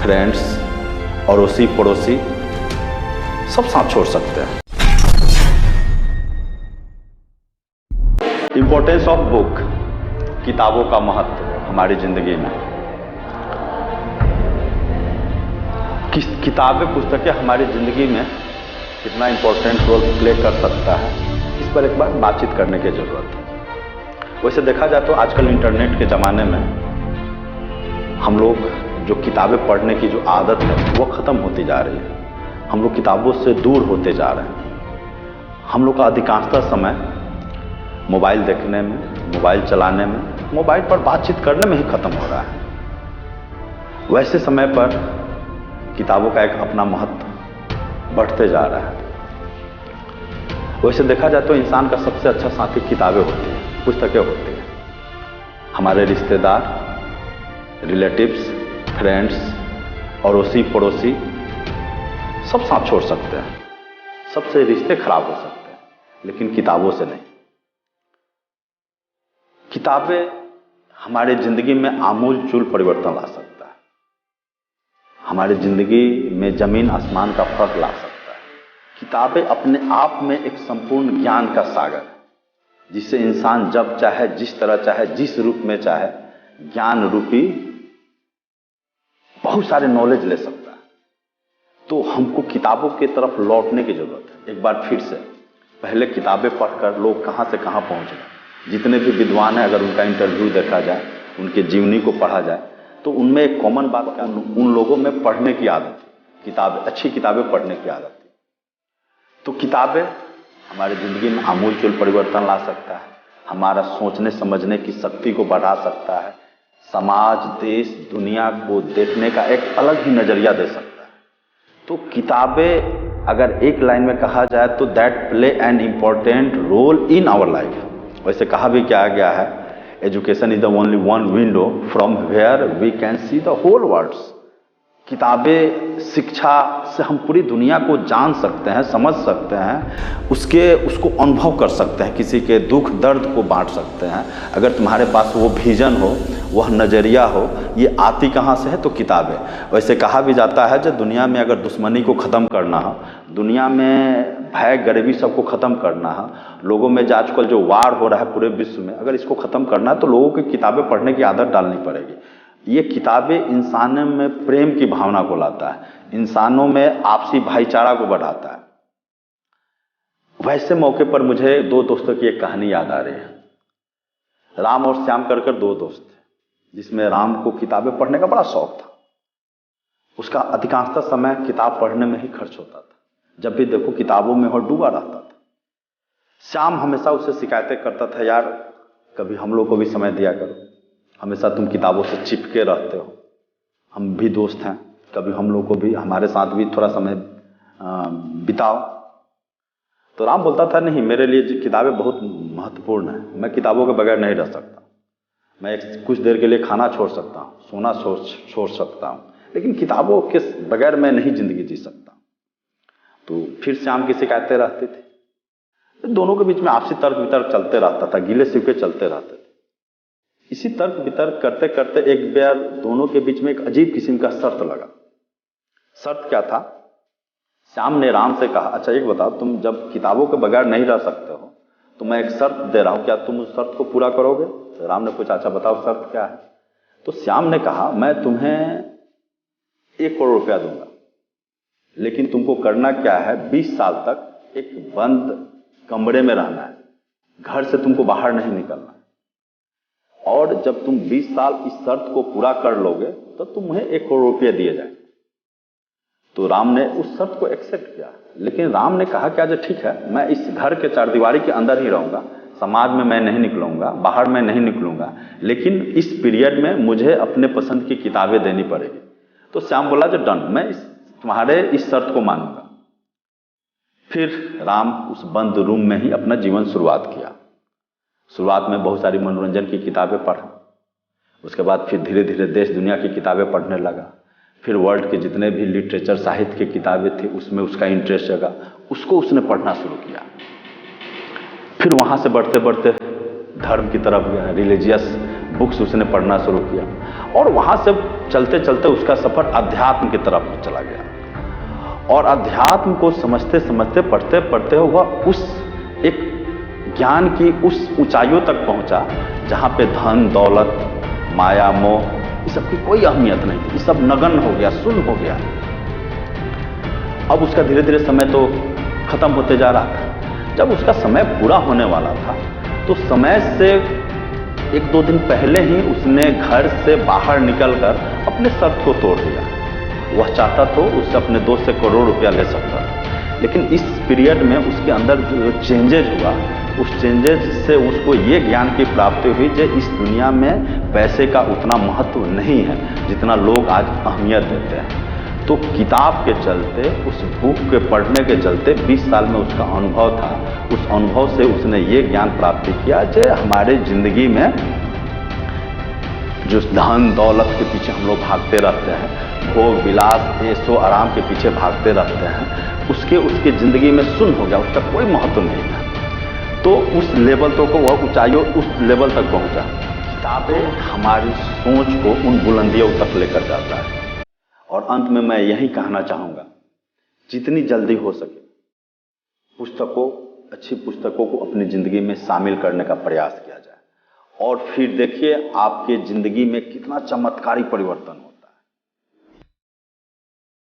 Friends, अड़ोसी पड़ोसी सब साथ छोड़ सकते हैं। इम्पोर्टेंस ऑफ बुक, किताबों का महत्व हमारी जिंदगी में। किताबें, पुस्तकें हमारी जिंदगी में कितना इम्पोर्टेंट रोल प्ले कर सकता है, इस पर एक बार बातचीत करने की जरूरत है। वैसे देखा जाए तो आजकल इंटरनेट के ज़माने में हम लोग जो किताबें पढ़ने की जो आदत है वो ख़त्म होती जा रही है। हम लोग किताबों से दूर होते जा रहे हैं। हम लोग का अधिकांशतः समय मोबाइल देखने में, मोबाइल चलाने में, मोबाइल पर बातचीत करने में ही ख़त्म हो रहा है। वैसे समय पर किताबों का एक अपना महत्व बढ़ते जा रहा है। वैसे देखा जाए तो इंसान का सबसे अच्छा साथी किताबें होती हैं, पुस्तकें होती हैं। हमारे रिश्तेदार, रिलेटिव्स, फ्रेंड्स, अड़ोसी पड़ोसी सब साथ छोड़ सकते हैं, सबसे रिश्ते खराब हो सकते हैं, लेकिन किताबों से नहीं। किताबें हमारे जिंदगी में आमूल चूल परिवर्तन ला सकता है, हमारी जिंदगी में जमीन आसमान का फर्क ला सकता है। किताबें अपने आप में एक संपूर्ण ज्ञान का सागर है, जिससे इंसान जब चाहे, जिस तरह चाहे, जिस रूप में चाहे, ज्ञान रूपी बहुत सारे नॉलेज ले सकता है। तो हमको किताबों की तरफ लौटने की जरूरत है एक बार फिर से। पहले किताबें पढ़कर लोग कहां से कहां पहुंच गए। जितने भी विद्वान हैं, अगर उनका इंटरव्यू देखा जाए, उनके जीवनी को पढ़ा जाए, तो उनमें एक कॉमन बात क्या, उन लोगों में पढ़ने की आदत थी, किताबें, अच्छी किताबें पढ़ने की आदत थी। तो किताबें हमारी जिंदगी में आमूल चूल परिवर्तन ला सकता है, हमारा सोचने समझने की शक्ति को बढ़ा सकता है, समाज, देश, दुनिया को देखने का एक अलग ही नजरिया दे सकता है। तो किताबें अगर एक लाइन में कहा जाए तो that play an important role in our life. वैसे कहा भी क्या गया है, education is the only one window from where we can see the whole world. किताबें, शिक्षा से हम पूरी दुनिया को जान सकते हैं, समझ सकते हैं, उसको अनुभव कर सकते हैं, किसी के दुख दर्द को बांट सकते हैं। अगर तुम्हारे पास वो विजन हो, वह नज़रिया हो, ये आती कहाँ से है, तो किताबें। वैसे कहा भी जाता है जो दुनिया में अगर दुश्मनी को ख़त्म करना हो, दुनिया में भय गरीबी सबको ख़त्म करना हो, लोगों में जो आजकल जो वार हो रहा है पूरे विश्व में, अगर इसको ख़त्म करना है तो लोगों की किताबें पढ़ने की आदत डालनी पड़ेगी। ये किताबें इंसानों में प्रेम की भावना को लाता है, इंसानों में आपसी भाईचारा को बढ़ाता है। वैसे मौके पर मुझे दो दोस्तों की एक कहानी याद आ रही है। राम और श्याम कर दो दोस्त थे, जिसमें राम को किताबें पढ़ने का बड़ा शौक था। उसका अधिकांशतः समय किताब पढ़ने में ही खर्च होता था, जब भी देखो किताबों में और डूबा रहता था। श्याम हमेशा उससे शिकायतें करता था, यार कभी हम लोग को भी समय दिया करो, हमेशा तुम किताबों से चिपके रहते हो, हम भी दोस्त हैं, कभी हम लोग को भी, हमारे साथ भी थोड़ा समय बिताओ। तो राम बोलता था, नहीं, मेरे लिए किताबें बहुत महत्वपूर्ण है, मैं किताबों के बगैर नहीं रह सकता, मैं कुछ देर के लिए खाना छोड़ सकता हूँ, सोना छोड़ सकता हूँ, लेकिन किताबों के बगैर मैं नहीं जिंदगी जी सकता। तो फिर श्याम की शिकायतें रहती थी, दोनों के बीच में आपसी तर्क वितर्क चलते रहता था, गिले शिकवे चलते रहते थे। इसी तर्क वितर्क करते करते एक बार दोनों के बीच में एक अजीब किस्म का शर्त लगा। शर्त क्या था, श्याम ने राम से कहा, अच्छा एक बताओ, तुम जब किताबों के बगैर नहीं रह सकते हो तो मैं एक शर्त दे रहा हूं, क्या तुम उस शर्त को पूरा करोगे? तो राम ने पूछा, अच्छा बताओ शर्त क्या है? तो श्याम ने कहा, मैं तुम्हें 1 करोड़ रुपया दूंगा, लेकिन तुमको करना क्या है, 20 साल तक एक बंद कमरे में रहना है, घर से तुमको बाहर नहीं निकलना, और जब तुम 20 साल इस शर्त को पूरा कर लोगे तो तुम्हें 1 करोड़ रुपये दिए जाएंगे। तो राम ने उस शर्त को एक्सेप्ट किया, लेकिन राम ने कहा कि अच्छा ठीक है, मैं इस घर के चारदीवारी के अंदर ही रहूंगा, समाज में मैं नहीं निकलूंगा, बाहर मैं नहीं निकलूंगा, लेकिन इस पीरियड में मुझे अपने पसंद की किताबें देनी पड़ेगी। तो श्याम बोला, जो डन, मैं तुम्हारे इस शर्त को मानूंगा। फिर राम उस बंद रूम में ही अपना जीवन शुरुआत किया। शुरुआत में बहुत सारी मनोरंजन की किताबें पढ़ा, उसके बाद फिर धीरे धीरे देश दुनिया की किताबें पढ़ने लगा, फिर वर्ल्ड के जितने भी लिटरेचर, साहित्य की किताबें थी उसमें उसका इंटरेस्ट जगा, उसको उसने पढ़ना शुरू किया। फिर वहाँ से बढ़ते बढ़ते धर्म की तरफ गया, रिलीजियस बुक्स उसने पढ़ना शुरू किया और वहाँ से चलते चलते उसका सफ़र अध्यात्म की तरफ चला गया और अध्यात्म को समझते समझते पढ़ते पढ़ते हुआ उस एक ज्ञान की उस ऊंचाइयों तक पहुंचा जहाँ पे धन दौलत माया मोह ये सब की कोई अहमियत नहीं थी। ये सब नगण्य हो गया, शून्य हो गया। अब उसका धीरे धीरे समय तो खत्म होते जा रहा था। जब उसका समय पूरा होने वाला था तो समय से एक दो दिन पहले ही उसने घर से बाहर निकलकर अपने शर्त को तोड़ दिया। वह चाहता तो उससे अपने दोस्त से करोड़ रुपया ले सकता था, लेकिन इस पीरियड में उसके अंदर जो चेंजेज हुआ उस चेंजेस से उसको ये ज्ञान की प्राप्ति हुई कि इस दुनिया में पैसे का उतना महत्व नहीं है जितना लोग आज अहमियत देते हैं। तो किताब के चलते, उस बुक के पढ़ने के चलते 20 साल में उसका अनुभव था। उस अनुभव से उसने ये ज्ञान प्राप्ति किया कि हमारे जिंदगी में जो धन दौलत के पीछे हम लोग भागते रहते हैं, भोग विलास ऐशो आराम के पीछे भागते रहते हैं, उसके जिंदगी में शून्य हो गया, उसका कोई महत्व नहीं था। तो उस लेवल तक वह ऊंचाइयों उस लेवल तक पहुंचा। किताबें हमारी सोच को उन बुलंदियों तक लेकर जाता है। और अंत में मैं यही कहना चाहूंगा, जितनी जल्दी हो सके अच्छी पुस्तकों को अपनी जिंदगी में शामिल करने का प्रयास किया जाए और फिर देखिए आपके जिंदगी में कितना चमत्कारी परिवर्तन हो।